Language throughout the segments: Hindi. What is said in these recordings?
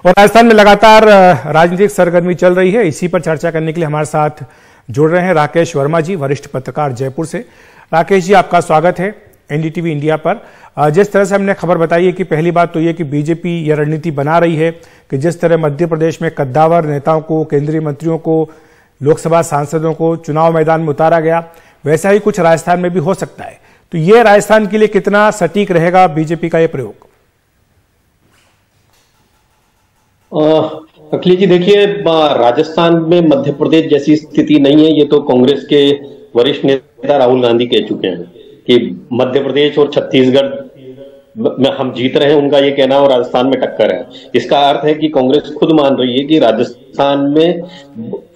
और राजस्थान में लगातार राजनीतिक सरगर्मी चल रही है। इसी पर चर्चा करने के लिए हमारे साथ जुड़ रहे हैं राकेश वर्मा जी, वरिष्ठ पत्रकार जयपुर से। राकेश जी, आपका स्वागत है एनडीटीवी इंडिया पर। जिस तरह से हमने खबर बताई है कि पहली बात तो ये कि बीजेपी यह रणनीति बना रही है कि जिस तरह मध्य प्रदेश में कद्दावर नेताओं को, केंद्रीय मंत्रियों को, लोकसभा सांसदों को चुनाव मैदान में उतारा गया, वैसा ही कुछ राजस्थान में भी हो सकता है। तो ये राजस्थान के लिए कितना सटीक रहेगा बीजेपी का ये प्रयोग? अखिलेश जी, देखिए, राजस्थान में मध्य प्रदेश जैसी स्थिति नहीं है। ये तो कांग्रेस के वरिष्ठ नेता राहुल गांधी कह चुके हैं कि मध्य प्रदेश और छत्तीसगढ़ में हम जीत रहे हैं, उनका ये कहना, और राजस्थान में टक्कर है। इसका अर्थ है कि कांग्रेस खुद मान रही है कि राजस्थान में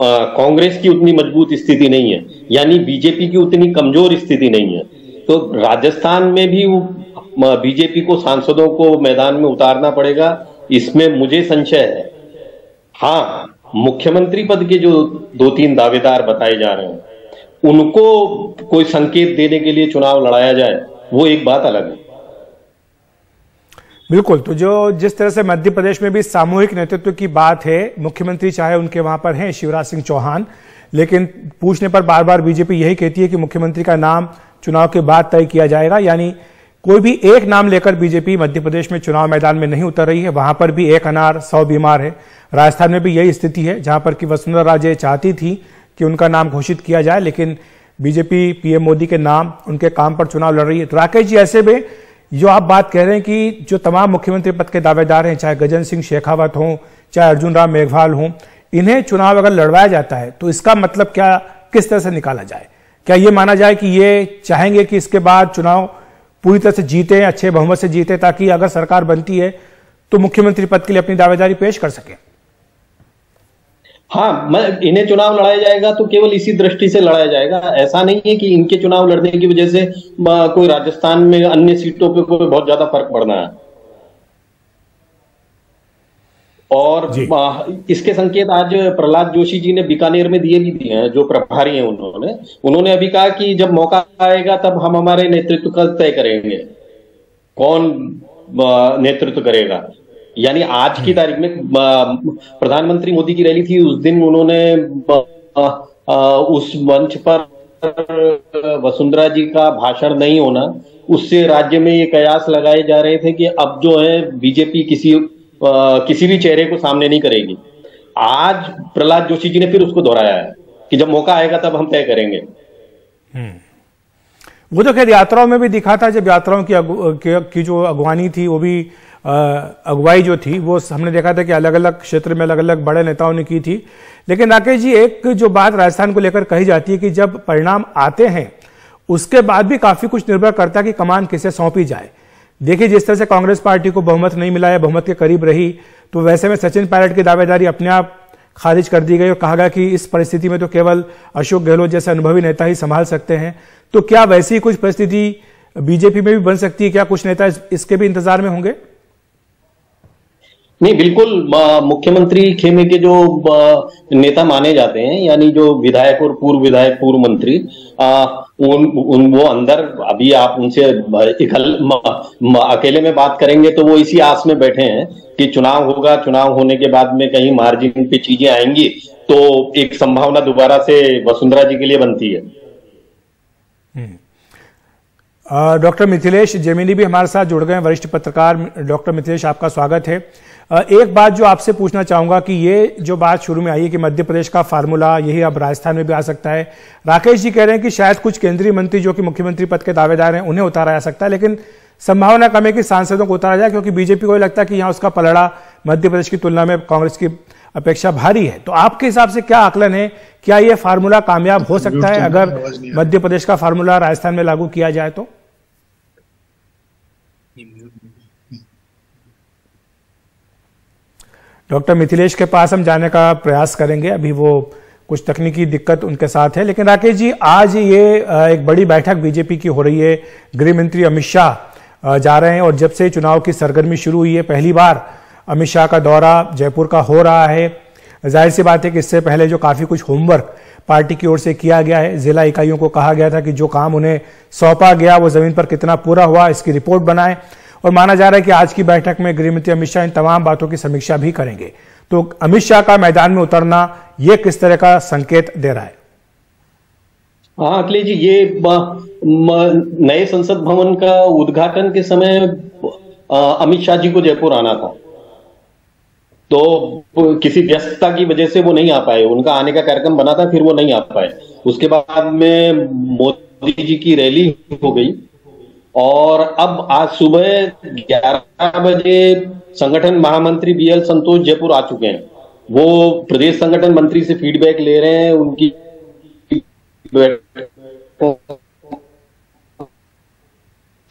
कांग्रेस की उतनी मजबूत स्थिति नहीं है, यानी बीजेपी की उतनी कमजोर स्थिति नहीं है। तो राजस्थान में भी बीजेपी को सांसदों को मैदान में उतारना पड़ेगा, इसमें मुझे संशय है। हाँ, मुख्यमंत्री पद के जो 2-3 दावेदार बताए जा रहे हैं, उनको कोई संकेत देने के लिए चुनाव लड़ाया जाए, वो एक बात अलग है। बिल्कुल। तो जो जिस तरह से मध्य प्रदेश में भी सामूहिक नेतृत्व की बात है, मुख्यमंत्री चाहे उनके वहां पर हैं शिवराज सिंह चौहान, लेकिन पूछने पर बार बार बीजेपी यही कहती है कि मुख्यमंत्री का नाम चुनाव के बाद तय किया जाएगा। यानी कोई भी एक नाम लेकर बीजेपी मध्य प्रदेश में चुनाव मैदान में नहीं उतर रही है। वहां पर भी एक अनार 100 बीमार है। राजस्थान में भी यही स्थिति है, जहां पर कि वसुंधरा राजे चाहती थी कि उनका नाम घोषित किया जाए, लेकिन बीजेपी पीएम मोदी के नाम, उनके काम पर चुनाव लड़ रही है। तो राकेश जी, ऐसे में जो आप बात कह रहे हैं कि जो तमाम मुख्यमंत्री पद के दावेदार हैं, चाहे गजेंद्र सिंह शेखावत हों, चाहे अर्जुन राम मेघवाल हों, इन्हें चुनाव अगर लड़वाया जाता है तो इसका मतलब क्या, किस तरह से निकाला जाए? क्या ये माना जाए कि ये चाहेंगे कि इसके बाद चुनाव पूरी तरह से जीते, अच्छे बहुमत से जीते, ताकि अगर सरकार बनती है तो मुख्यमंत्री पद के लिए अपनी दावेदारी पेश कर सके? हाँ, इन्हें चुनाव लड़ाया जाएगा तो केवल इसी दृष्टि से लड़ाया जाएगा। ऐसा नहीं है कि इनके चुनाव लड़ने की वजह से कोई राजस्थान में अन्य सीटों पे कोई बहुत ज्यादा फर्क पड़ना है। और इसके संकेत आज प्रहलाद जोशी जी ने बीकानेर में दिए भी दिए हैं, जो प्रभारी हैं। उन्होंने अभी कहा कि जब मौका आएगा तब हम हमारे नेतृत्व का तय करेंगे, कौन नेतृत्व करेगा। यानी आज की तारीख में प्रधानमंत्री मोदी की रैली थी, उस दिन उन्होंने उस मंच पर वसुंधरा जी का भाषण नहीं होना, उससे राज्य में ये कयास लगाए जा रहे थे कि अब जो है बीजेपी किसी भी चेहरे को सामने नहीं करेगी। आज प्रहलाद जोशी जी ने फिर उसको दोहराया है कि जब मौका आएगा तब हम तय करेंगे। वो तो खैर यात्राओं में भी दिखा था, जब यात्राओं की जो अगवानी थी, वो भी अगुवाई जो थी, वो हमने देखा था कि अलग अलग क्षेत्र में अलग अलग बड़े नेताओं ने की थी। लेकिन राकेश जी, एक जो बात राजस्थान को लेकर कही जाती है कि जब परिणाम आते हैं उसके बाद भी काफी कुछ निर्भर करता है कि कमान किसे सौंपी जाए। देखिए, जिस तरह से कांग्रेस पार्टी को बहुमत नहीं मिला या बहुमत के करीब रही, तो वैसे में सचिन पायलट की दावेदारी अपने आप खारिज कर दी गई और कहा गया कि इस परिस्थिति में तो केवल अशोक गहलोत जैसे अनुभवी नेता ही संभाल सकते हैं। तो क्या वैसी कुछ परिस्थिति बीजेपी में भी बन सकती है? क्या कुछ नेता इसके भी इंतजार में होंगे? नहीं, बिल्कुल। मुख्यमंत्री खेमे के जो नेता माने जाते हैं, यानी जो विधायक और पूर्व विधायक, पूर्व मंत्री, वो अंदर, अभी आप उनसे अकेले में बात करेंगे तो वो इसी आस में बैठे हैं कि चुनाव होगा, चुनाव होने के बाद में कहीं मार्जिन पे चीजें आएंगी तो एक संभावना दोबारा से वसुंधरा जी के लिए बनती है। डॉक्टर मिथिलेश जेमिनी भी हमारे साथ जुड़ गए हैं, वरिष्ठ पत्रकार। डॉक्टर मिथिलेश, आपका स्वागत है। एक बात जो आपसे पूछना चाहूंगा कि ये जो बात शुरू में आई है कि मध्य प्रदेश का फार्मूला यही अब राजस्थान में भी आ सकता है, राकेश जी कह रहे हैं कि शायद कुछ केंद्रीय मंत्री जो कि मुख्यमंत्री पद के दावेदार हैं उन्हें उतारा जा सकता है, लेकिन संभावना कम है कि सांसदों को उतारा जाए, क्योंकि बीजेपी को लगता है कि यहां उसका पलड़ा मध्य प्रदेश की तुलना में कांग्रेस की अपेक्षा भारी है। तो आपके हिसाब से क्या आकलन है, क्या यह फार्मूला कामयाब हो सकता है अगर मध्य प्रदेश का फार्मूला राजस्थान में लागू किया जाए तो? डॉक्टर मिथिलेश के पास हम जाने का प्रयास करेंगे, अभी वो कुछ तकनीकी दिक्कत उनके साथ है। लेकिन राकेश जी, आज ये एक बड़ी बैठक बीजेपी की हो रही है, गृह मंत्री अमित शाह जा रहे हैं, और जब से चुनाव की सरगर्मी शुरू हुई है, पहली बार अमित शाह का दौरा जयपुर का हो रहा है। जाहिर सी बात है कि इससे पहले जो काफी कुछ होमवर्क पार्टी की ओर से किया गया है, जिला इकाइयों को कहा गया था कि जो काम उन्हें सौंपा गया वो जमीन पर कितना पूरा हुआ, इसकी रिपोर्ट बनाएं। और माना जा रहा है कि आज की बैठक में गृहमंत्री अमित शाह इन तमाम बातों की समीक्षा भी करेंगे। तो अमित शाह का मैदान में उतरना यह किस तरह का संकेत दे रहा है? हाँ अखिलेश जी, ये नए संसद भवन का उद्घाटन के समय अमित शाह जी को जयपुर आना था, तो किसी व्यस्तता की वजह से वो नहीं आ पाए। उनका आने का कार्यक्रम बना था, फिर वो नहीं आ पाए। उसके बाद में मोदी जी की रैली हो गई और अब आज सुबह 11 बजे संगठन महामंत्री बीएल संतोष जयपुर आ चुके हैं। वो प्रदेश संगठन मंत्री से फीडबैक ले रहे हैं, उनकी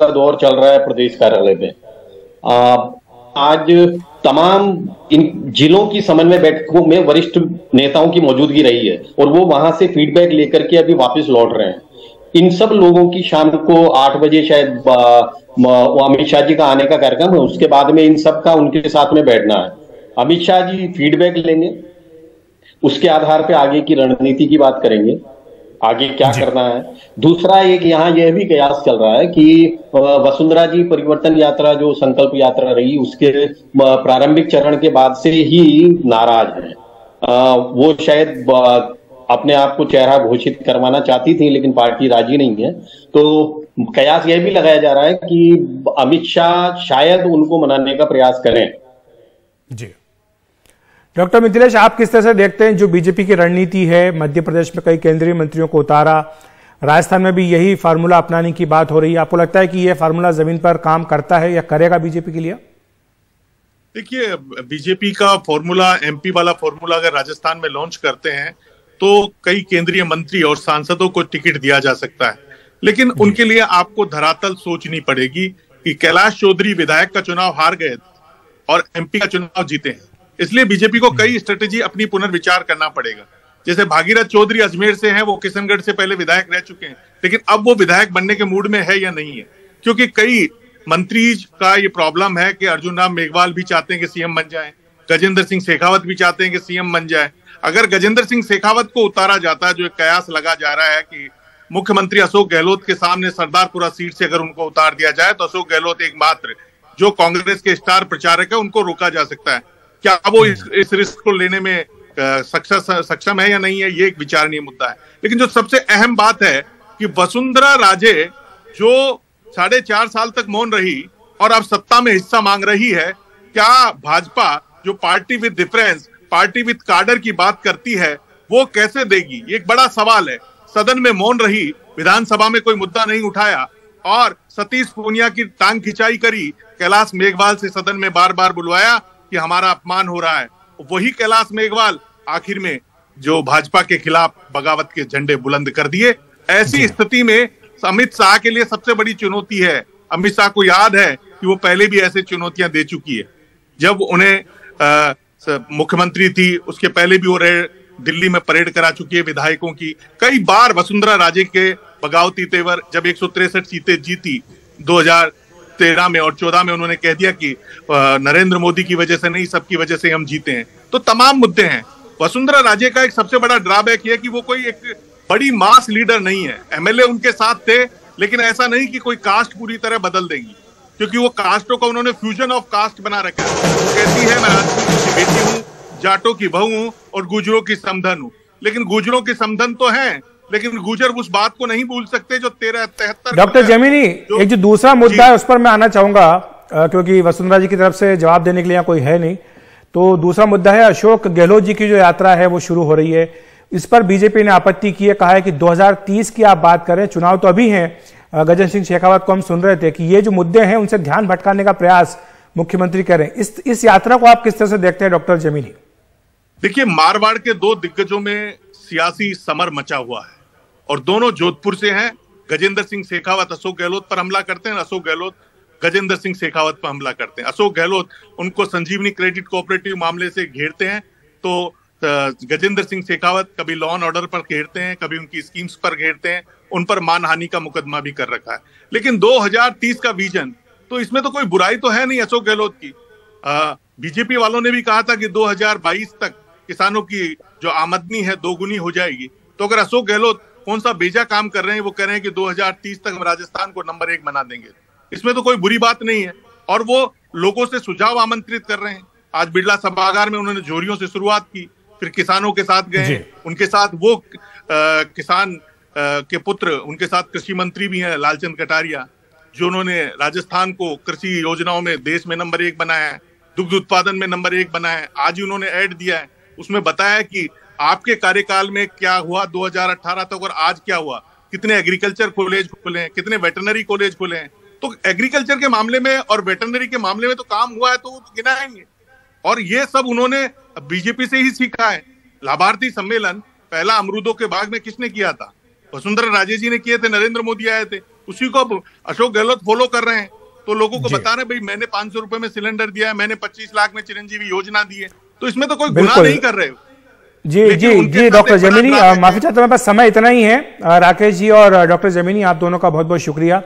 दौर चल रहा है प्रदेश कार्यालय में। आज तमाम इन जिलों की समन्वय बैठकों में वरिष्ठ नेताओं की मौजूदगी रही है और वो वहां से फीडबैक लेकर के अभी वापस लौट रहे हैं। इन सब लोगों की शाम को 8 बजे शायद अमित शाह जी का आने का कार्यक्रम है। उसके बाद में इन सब का उनके साथ में बैठना है। अमित शाह जी फीडबैक लेंगे, उसके आधार पे आगे की रणनीति की बात करेंगे, आगे क्या करना है। दूसरा एक यहाँ यह भी कयास चल रहा है कि वसुंधरा जी परिवर्तन यात्रा जो संकल्प यात्रा रही, उसके प्रारंभिक चरण के बाद से ही नाराज हैं। वो शायद अपने आप को चेहरा घोषित करवाना चाहती थी, लेकिन पार्टी राजी नहीं है। तो कयास यह भी लगाया जा रहा है कि अमित शाह शायद उनको मनाने का प्रयास करें। जी डॉक्टर मिथिलेश, आप किस तरह से देखते हैं जो बीजेपी की रणनीति है? मध्य प्रदेश में कई केंद्रीय मंत्रियों को उतारा, राजस्थान में भी यही फार्मूला अपनाने की बात हो रही है। आपको लगता है कि यह फार्मूला जमीन पर काम करता है या करेगा बीजेपी के लिए? देखिए, बीजेपी का फॉर्मूला, एमपी वाला फॉर्मूला अगर राजस्थान में लॉन्च करते हैं तो कई केंद्रीय मंत्री और सांसदों को टिकट दिया जा सकता है, लेकिन उनके लिए आपको धरातल सोचनी पड़ेगी कि कैलाश चौधरी विधायक का चुनाव हार गए और एमपी का चुनाव जीते हैं। इसलिए बीजेपी को कई स्ट्रेटेजी अपनी पुनर्विचार करना पड़ेगा। जैसे भागीरथ चौधरी अजमेर से हैं, वो किशनगढ़ से पहले विधायक रह चुके हैं, लेकिन अब वो विधायक बनने के मूड में है या नहीं है, क्योंकि कई मंत्री का ये प्रॉब्लम है कि अर्जुन राम मेघवाल भी चाहते हैं कि सीएम बन जाए, गजेंद्र सिंह शेखावत भी चाहते हैं कि सीएम बन जाए। अगर गजेंद्र सिंह शेखावत को उतारा जाता है, जो एक कयास लगा जा रहा है कि मुख्यमंत्री अशोक गहलोत के सामने सरदारपुरा सीट से अगर उनको उतार दिया जाए तो अशोक गहलोत एकमात्र जो कांग्रेस के स्टार प्रचारक है, उनको रोका जा सकता है। क्या वो इस रिस्क को लेने में सक्षम है या नहीं है, ये एक विचारणीय मुद्दा है। लेकिन जो सबसे अहम बात है कि वसुंधरा राजे जो 4.5 साल तक मौन रही और अब सत्ता में हिस्सा मांग रही है, क्या भाजपा जो party with difference, party with कार्डर की बात करती है, वो कैसे देगी? ये एक बड़ा सवाल है। सदन में मौन रही, विधानसभा में कोई मुद्दा नहीं उठाया और सतीश पूनिया की टांग खिंचाई करी, कैलाश मेघवाल से सदन में बार बार बुलवाया कि हमारा अपमान हो रहा है। वही कैलाश मेघवाल आखिर में जो भाजपा के खिलाफ बगावत के झंडे बुलंद कर दिए। ऐसी स्थिति में अमित शाह के लिए सबसे बड़ी चुनौती है। अमित शाह को याद है कि वो पहले भी ऐसी चुनौतियां दे चुकी है। जब उन्हें मुख्यमंत्री थी, उसके पहले भी वो दिल्ली में परेड करा चुकी है विधायकों की। कई बार वसुंधरा राजे के बगावती तेवर, जब 163 सीटें जीती 2013 में और 14 में, उन्होंने कह दिया कि नरेंद्र मोदी की वजह से नहीं, सबकी वजह से हम जीते हैं। तो तमाम मुद्दे हैं। वसुंधरा राजे का एक सबसे बड़ा ड्रॉबैक है कि वो कोई एक बड़ी मास लीडर नहीं है। एमएलए उनके साथ थे, लेकिन ऐसा नहीं कि कोई कास्ट पूरी तरह बदल देंगी, क्योंकि वो कास्टों का उन्होंने फ्यूजन ऑफ कास्ट बना रखा है। वो कहती है मैं राजपूत की बेटी हूँ, जाटों की बहू हूँ और गुजरों की समधन हूँ। लेकिन गुजरों की समधन तो है, लेकिन गुजर उस बात को नहीं भूल सकते जो 1373। डॉक्टर जमीनी, एक जो दूसरा मुद्दा है उस पर मैं आना चाहूंगा, क्योंकि वसुंधरा जी की तरफ से जवाब देने के लिए यहाँ कोई है नहीं। तो दूसरा मुद्दा है अशोक गहलोत जी की जो यात्रा है वो शुरू हो रही है। इस पर बीजेपी ने आपत्ति की है, कहा है कि 2030 की आप बात करें, चुनाव तो अभी हैं। गजेंद्र सिंह शेखावत को हम सुन रहे थे कि ये जो मुद्दे हैं उनसे ध्यान भटकाने का प्रयास मुख्यमंत्री कर रहे हैं। इस यात्रा को आप किस तरह से देखते हैं डॉक्टर जमीनी? देखिए, मारवाड़ के दो दिग्गजों में सियासी समर मचा हुआ है और दोनों जोधपुर से हैं। गजेंद्र सिंह शेखावत अशोक गहलोत पर हमला करते हैं, अशोक गहलोत गजेंद्र सिंह शेखावत पर हमला करते हैं। अशोक गहलोत उनको संजीवनी क्रेडिट कोऑपरेटिव मामले से घेरते हैं, तो गजेंद्र सिंह शेखावत कभी लॉ एंड ऑर्डर पर घेरते हैं, कभी उनकी स्कीम्स पर घेरते हैं। उन पर मानहानि का मुकदमा भी कर रखा है। लेकिन 2030 का विजन, तो इसमें तो कोई बुराई तो है नहीं अशोक गहलोत की। बीजेपी वालों ने भी कहा था कि 2022 तक किसानों की जो आमदनी है दोगुनी हो जाएगी। तो अगर अशोक गहलोत कौन सा बेजा काम कर रहे हैं, वो कह रहे हैं कि 2030 तक हम राजस्थान को नंबर 1 बना देंगे, इसमें तो कोई बुरी बात नहीं है। और वो लोगों से सुझाव आमंत्रित कर रहे हैं। आज बिरला सभागार में उन्होंने झोरियों से शुरुआत की, फिर किसानों के साथ गए, उनके साथ वो किसान के पुत्र, उनके साथ कृषि मंत्री भी हैं लालचंद कटारिया, जो उन्होंने राजस्थान को कृषि योजनाओं में देश में नंबर 1 बनाया है, दुग्ध उत्पादन में नंबर 1 बनाया है। आज ही उन्होंने ऐड दिया है, उसमें बताया कि आपके कार्यकाल में क्या हुआ 2018 तक और आज क्या हुआ, कितने एग्रीकल्चर कॉलेज खुले हैं, कितने वेटरनरी कॉलेज खुले हैं। तो एग्रीकल्चर के मामले में और वेटरनरी के मामले में तो काम हुआ है, तो वो गिनाएंगे। और ये सब उन्होंने बीजेपी से ही सीखा है। लाभार्थी सम्मेलन पहला अमरूदों के बाग में किसने किया था? वसुंधरा राजे जी ने किए थे, नरेंद्र मोदी आए थे, उसी को अब अशोक गहलोत फॉलो कर रहे हैं। तो लोगों को बता रहे भाई मैंने 500 रुपए में सिलेंडर दिया है, मैंने 25 लाख में चिरंजीवी योजना दी है, तो इसमें तो कोई गुनाह नहीं कर रहे हो। जी डॉक्टर जैमिनी, माफी चाहता हूं, बस समय इतना ही है। राकेश जी और डॉक्टर जैमिनी, आप दोनों का बहुत बहुत शुक्रिया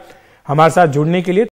हमारे साथ जुड़ने के लिए।